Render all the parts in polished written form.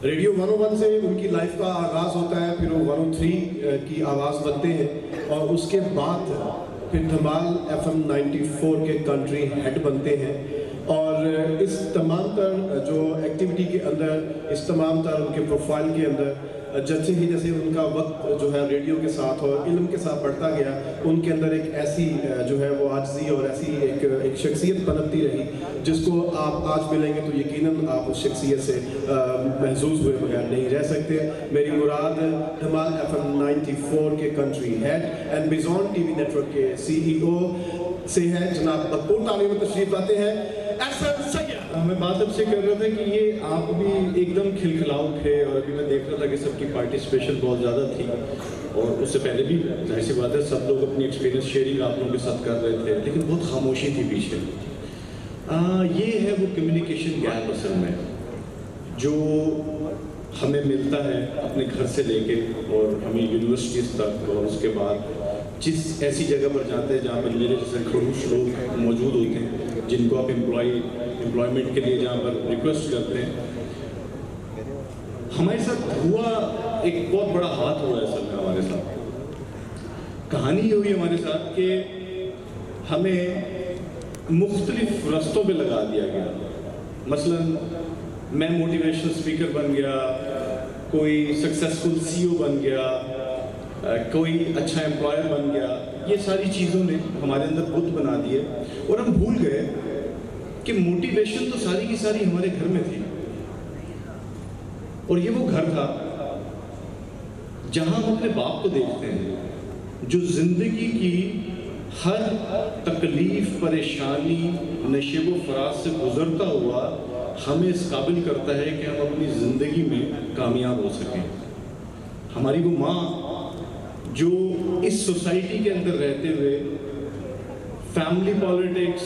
Radio 101 سے ان کی life کا آغاز ہوتا ہے، پھر وہ 103 کی آواز بنتے ہیں، اور اس کے بعد پھر دھمال FM 94 کے کنٹری ہیڈ بنتے ہیں. اور اس تمام تر جو ایکٹیویٹی کے اندر، اس تمام تر ان کے پروفائل کے اندر، جیسے ہی جیسے ان کا وقت جو ہے ریڈیو کے ساتھ اور علم کے ساتھ بڑھتا گیا، ان کے اندر ایک ایسی جو ہے وہ عاجزی اور ایسی ایک شخصیت پنپتی رہی جس کو آپ آج ملیں گے تو یقیناً آپ اس شخصیت سے محظوظ ہوئے بغیر نہیں رہ سکتے. میری مراد دھمال FM 94 کے کنٹری ہیڈ اینڈ بیزون ٹی وی نیٹورک کے CEO سے ہے، جناب بطور تعلیم میں تشریف لاتے ہیں احسن سید. میں بات اب سے کر رہا تھا کہ یہ آپ بھی ایک دم کھلکھلاؤ تھے، اور ابھی میں دیکھ رہا تھا کہ سب کی پارٹیسپیشن بہت زیادہ تھی، اور اس سے پہلے بھی ظاہر سی بات ہے سب لوگ اپنی ایکسپیرینس شیئرنگ آپ لوگوں کے ساتھ کر رہے تھے، لیکن بہت خاموشی تھی پیچھے. یہ ہے وہ کمیونیکیشن گیپ اصل میں جو ہمیں ملتا ہے اپنے گھر سے لے کے اور ہمیں یونیورسٹیز تک، اور اس کے بعد جس ایسی جگہ پر جاتے ہیں جہاں پر میرے جیسے خروش لوگ موجود ہوتے ہیں جن کو آپ امپلائمنٹ کے لیے جہاں پر ریکویسٹ کرتے ہیں. ہمارے ساتھ ہوا ایک بہت بڑا ہاتھ ہوا ہے اصل میں. ہمارے ساتھ کہانی یہ ہوئی ہمارے ساتھ کہ ہمیں مختلف رستوں پہ لگا دیا گیا. مثلا میں موٹیویشنل اسپیکر بن گیا، کوئی سکسیسفل CEO بن گیا، کوئی اچھا امپلائر بن گیا. یہ ساری چیزوں نے ہمارے اندر بت بنا دیے، اور ہم بھول گئے کہ موٹیویشن تو ساری کی ساری ہمارے گھر میں تھی. اور یہ وہ گھر تھا جہاں ہم اپنے باپ کو دیکھتے ہیں جو زندگی کی ہر تکلیف، پریشانی، نشیب و فراز سے گزرتا ہوا ہمیں اس قابل کرتا ہے کہ ہم اپنی زندگی میں کامیاب ہو سکیں. ہماری وہ ماں جو اس سوسائٹی کے اندر رہتے ہوئے فیملی پالیٹکس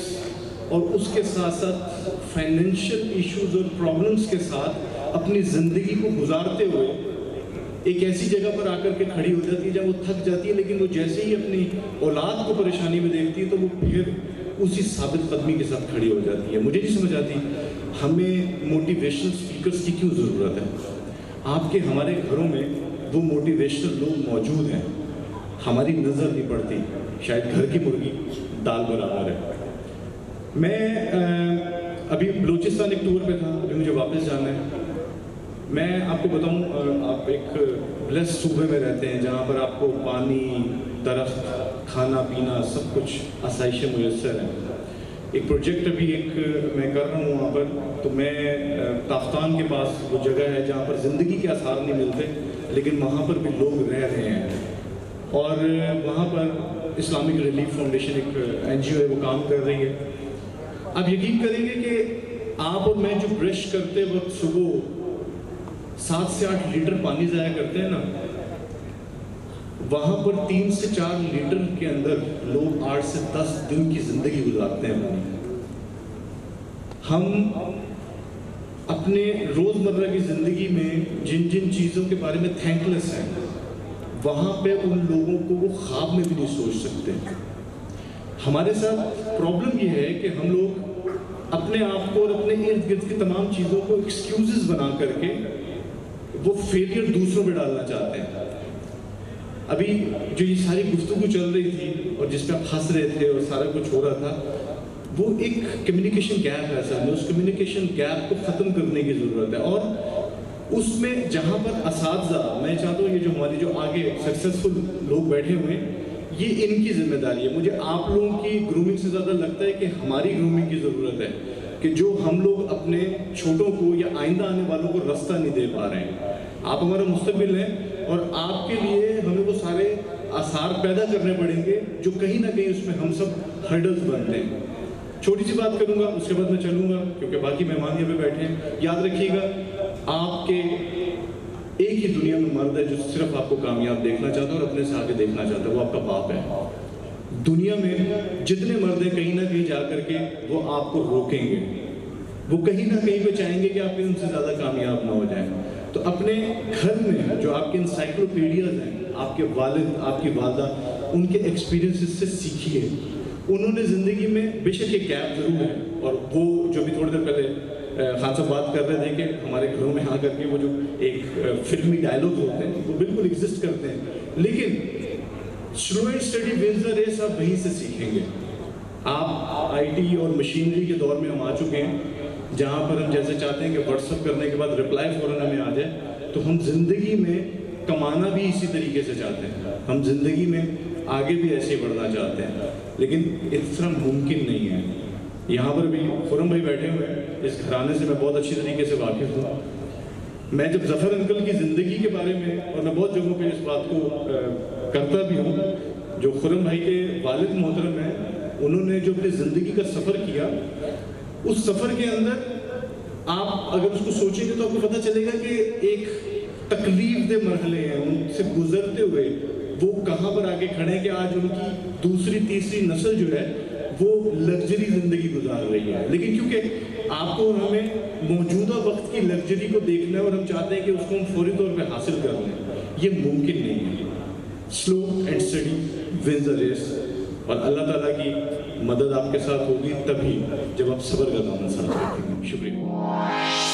اور اس کے ساتھ ساتھ فائنینشیل ایشوز اور پرابلمس کے ساتھ اپنی زندگی کو گزارتے ہوئے ایک ایسی جگہ پر آ کر کے کھڑی ہو جاتی ہے جہاں وہ تھک جاتی ہے، لیکن وہ جیسے ہی اپنی اولاد کو پریشانی میں دیکھتی ہے تو وہ پھر اسی ثابت قدمی کے ساتھ کھڑی ہو جاتی ہے. مجھے نہیں سمجھ آتی ہمیں موٹیویشنل اسپیکرس کی کیوں ضرورت ہے. آپ کے ہمارے گھروں میں وہ موٹیویشنل لوگ موجود ہیں، ہماری نظر نہیں پڑتی. شاید گھر کی مرغی دال برابر ہے. میں ابھی بلوچستان ایک ٹور پہ تھا، ابھی مجھے واپس جانا ہے. میں آپ کو بتاؤں، آپ ایک بلیس صوبے میں رہتے ہیں جہاں پر آپ کو پانی، درخت، کھانا پینا سب کچھ آسائشیں میسر ہیں. ایک پروجیکٹ ابھی ایک میں کر رہا ہوں وہاں پر، تو میں تافتان کے پاس وہ جگہ ہے جہاں پر زندگی کے آثار نہیں ملتے، لیکن وہاں پر بھی لوگ رہ رہے ہیں. اور وہاں پر اسلامک ریلیف فاؤنڈیشن ایک NGO ہے، وہ کام کر رہی ہے. آپ یقین کریں گے کہ آپ اور میں جو برش کرتے وقت صبح 7 سے 8 لیٹر پانی ضائع کرتے ہیں نا، وہاں پر 3 سے 4 لیٹر کے اندر لوگ 8 سے 10 دن کی زندگی گزارتے ہیں پانی. ہم اپنے روزمرہ کی زندگی میں جن جن چیزوں کے بارے میں تھینک لیس ہیں، وہاں پہ ان لوگوں کو وہ خواب میں بھی نہیں سوچ سکتے. ہمارے ساتھ پرابلم یہ ہے کہ ہم لوگ اپنے آپ کو اور اپنے ارد گرد کی تمام چیزوں کو ایکسکیوزز بنا کر کے وہ فیلئر دوسروں پہ ڈالنا چاہتے ہیں. ابھی جو یہ ساری گفتگو چل رہی تھی اور جس پہ آپ ہنس رہے تھے اور سارا کچھ ہو رہا تھا، وہ ایک کمیونیکیشن گیپ ہے. اصل میں اس کمیونیکیشن گیپ کو ختم کرنے کی ضرورت ہے. اور اس میں جہاں پر اساتذہ، میں چاہتا ہوں یہ جو ہماری جو آگے سکسیسفل لوگ بیٹھے ہوئے ہیں، یہ ان کی ذمہ داری ہے. مجھے آپ لوگوں کی گرومنگ سے زیادہ لگتا ہے کہ ہماری گرومنگ کی ضرورت ہے کہ جو ہم لوگ اپنے چھوٹوں کو یا آئندہ آنے والوں کو راستہ نہیں دے پا رہے ہیں. آپ ہمارا مستقبل ہیں اور آپ کے لیے ہمیں وہ سارے آثار پیدا کرنے پڑیں گے جو کہیں نہ کہیں اس میں ہم سب ہرڈلز بنتے ہیں. چھوٹی سی بات کروں گا، اس کے بعد میں چلوں گا کیونکہ باقی مہمان یہاں پہ بیٹھے ہیں. یاد رکھیے گا، آپ کے ایک ہی دنیا میں مرد ہے جو صرف آپ کو کامیاب دیکھنا چاہتا ہے اور اپنے سے آگے دیکھنا چاہتا ہے، وہ آپ کا باپ ہے. دنیا میں جتنے مرد ہیں کہیں نہ کہیں جا کر کے وہ آپ کو روکیں گے، وہ کہیں نہ کہیں پہ چاہیں گے کہ آپ ان سے زیادہ کامیاب نہ ہو جائیں. تو اپنے گھر میں جو آپ کے انسائکلوپیڈیاز ہیں، آپ کے والد، آپ کی والدہ، ان کے ایکسپیرینسز سے سیکھیے. انہوں نے زندگی میں بے شک ایک گیپ ضرور ہے، اور وہ جو بھی تھوڑی دیر پہلے خان صاحب بات کر رہے تھے کہ ہمارے گھروں میں آ کر کے وہ جو ایک فلمی ڈائلاگ ہوتے ہیں وہ بالکل ایگزسٹ کرتے ہیں، لیکن slow and steady wins the race آپ وہیں سے سیکھیں گے۔ آپ آئی ٹی اور مشینری کے دور میں ہم آ چکے ہیں جہاں پر ہم جیسے چاہتے ہیں کہ واٹس ایپ کرنے کے بعد رپلائی فوراً ہمیں آ جائے، تو ہم زندگی میں کمانا بھی اسی طریقے سے چاہتے ہیں، ہم زندگی میں آگے بھی ایسے ہی بڑھنا چاہتے ہیں، لیکن اس طرح ممکن نہیں ہے۔ یہاں پر بھی خرم بھائی بیٹھے ہوئے ہیں، اس گھرانے سے میں بہت اچھی طریقے سے واقف ہوں۔ میں جب ظفر انکل کی زندگی کے بارے میں، اور میں بہت جگہوں پہ اس بات کو کرتا بھی ہوں، جو خرم بھائی کے والد محترم ہیں، انہوں نے جو اپنی زندگی کا سفر کیا، اس سفر کے اندر آپ اگر اس کو سوچیں گے تو آپ کو پتہ چلے گا کہ ایک تکلیف دہ مرحلے ہیں، ان سے گزرتے ہوئے وہ کہاں پر آگے کھڑے ہیں کہ آج ان کی دوسری تیسری نسل جو ہے وہ لگژری زندگی گزار رہی ہے۔ لیکن کیونکہ آپ کو اور ہمیں موجودہ وقت کی لگژری کو دیکھنا ہے اور ہم چاہتے ہیں کہ اس کو ہم فوری طور پہ حاصل کر لیں، یہ ممکن نہیں ہے۔ Slow and steady wins the race, اور اللہ تعالیٰ کی مدد آپ کے ساتھ ہوگی تبھی جب آپ صبر کا دامن ساتھ رکھیں گے۔ شکریہ۔